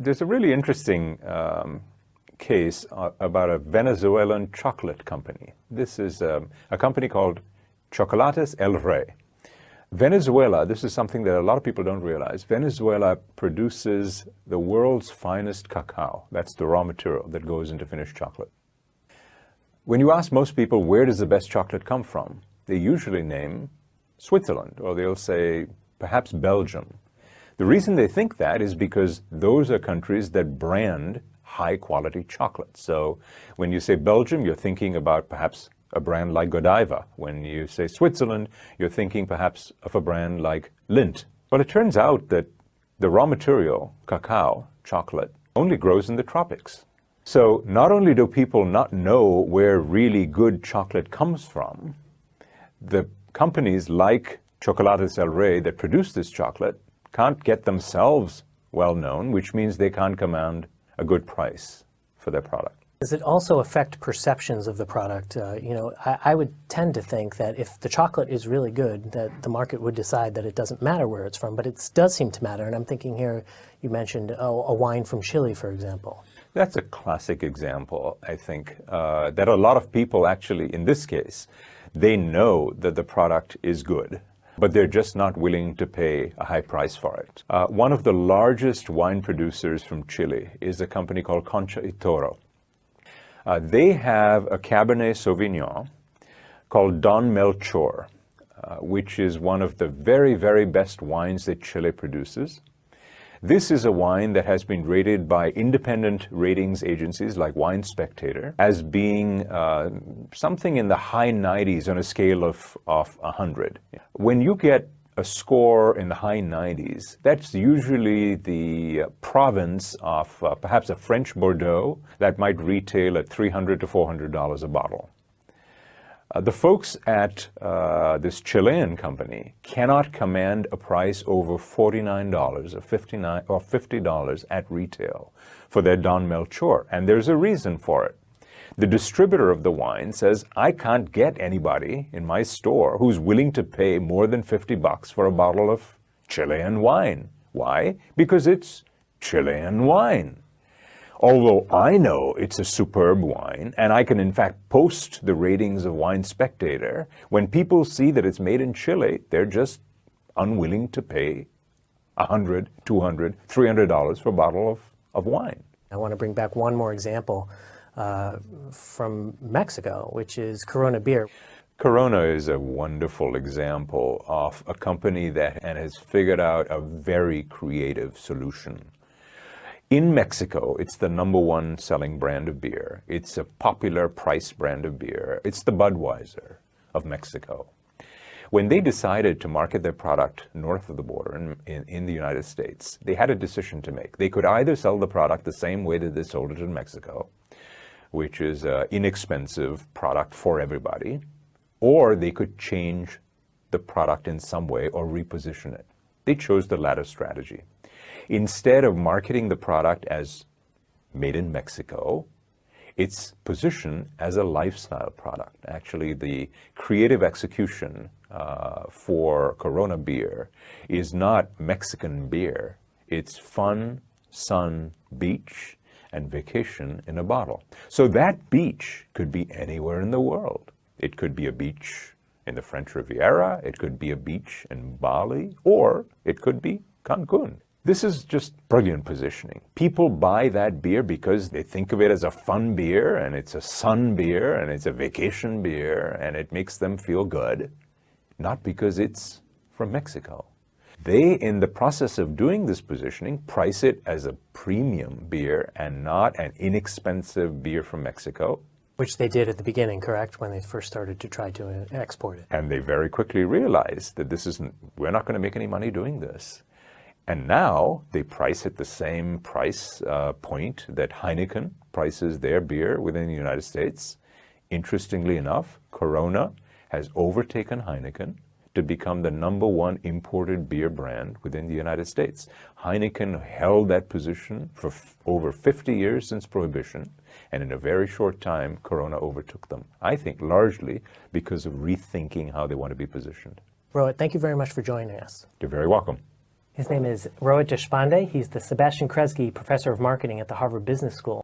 there's a really interesting case about a Venezuelan chocolate company. This is a company called Chocolates El Rey. Venezuela, this is something that a lot of people don't realize. Venezuela produces the world's finest cacao. That's the raw material that goes into finished chocolate. When you ask most people, where does the best chocolate come from? They usually name Switzerland, or they'll say perhaps Belgium. The reason they think that is because those are countries that brand high-quality chocolate. So when you say Belgium, you're thinking about perhaps a brand like Godiva. When you say Switzerland, you're thinking perhaps of a brand like Lindt. But it turns out that the raw material, cacao, chocolate, only grows in the tropics. So not only do people not know where really good chocolate comes from, the companies like Chocolates El Rey that produce this chocolate can't get themselves well known, which means they can't command a good price for their product. Does it also affect perceptions of the product? I would tend to think that if the chocolate is really good, that the market would decide that it doesn't matter where it's from, but it does seem to matter. And I'm thinking here, you mentioned a wine from Chile, for example. That's a classic example, I think, that a lot of people actually, in this case, they know that the product is good, but they're just not willing to pay a high price for it. One of the largest wine producers from Chile is a company called Concha y Toro. They have a Cabernet Sauvignon called Don Melchor, which is one of the very, very best wines that Chile produces. This is a wine that has been rated by independent ratings agencies like Wine Spectator as being something in the high 90s on a scale of 100. When you get a score in the high 90s, that's usually the province of perhaps a French Bordeaux that might retail at $300 to $400 a bottle. The folks at this Chilean company cannot command a price over $49 or $50 at retail for their Don Melchor, and there's a reason for it. The distributor of the wine says, I can't get anybody in my store who's willing to pay more than $50 for a bottle of Chilean wine. Why? Because it's Chilean wine. Although I know it's a superb wine, and I can in fact post the ratings of Wine Spectator, when people see that it's made in Chile, they're just unwilling to pay $100, $200, $300 for a bottle of wine. I want to bring back one more example from Mexico, which is Corona beer. Corona is a wonderful example of a company that has figured out a very creative solution. In Mexico, it's the #1 selling brand of beer. It's a popular price brand of beer. It's the Budweiser of Mexico. When they decided to market their product north of the border in the United States, they had a decision to make. They could either sell the product the same way that they sold it in Mexico, which is an inexpensive product for everybody, or they could change the product in some way or reposition it. They chose the latter strategy. Instead of marketing the product as made in Mexico, it's positioned as a lifestyle product. Actually, the creative execution for Corona beer is not Mexican beer. It's fun, sun, beach, and vacation in a bottle. So that beach could be anywhere in the world. It could be a beach in the French Riviera, it could be a beach in Bali, or it could be Cancun. This is just brilliant positioning. People buy that beer because they think of it as a fun beer, and it's a sun beer, and it's a vacation beer, and it makes them feel good, not because it's from Mexico. They, in the process of doing this positioning, price it as a premium beer and not an inexpensive beer from Mexico. Which they did at the beginning, correct, when they first started to try to export it. And they very quickly realized that we're not going to make any money doing this. And now they price at the same price point that Heineken prices their beer within the United States. Interestingly enough, Corona has overtaken Heineken to become the #1 imported beer brand within the United States. Heineken held that position for over 50 years since Prohibition, and in a very short time, Corona overtook them. I think largely because of rethinking how they want to be positioned. Rohit, thank you very much for joining us. You're very welcome. His name is Rohit Deshpande. He's the Sebastian Kresge Professor of Marketing at the Harvard Business School.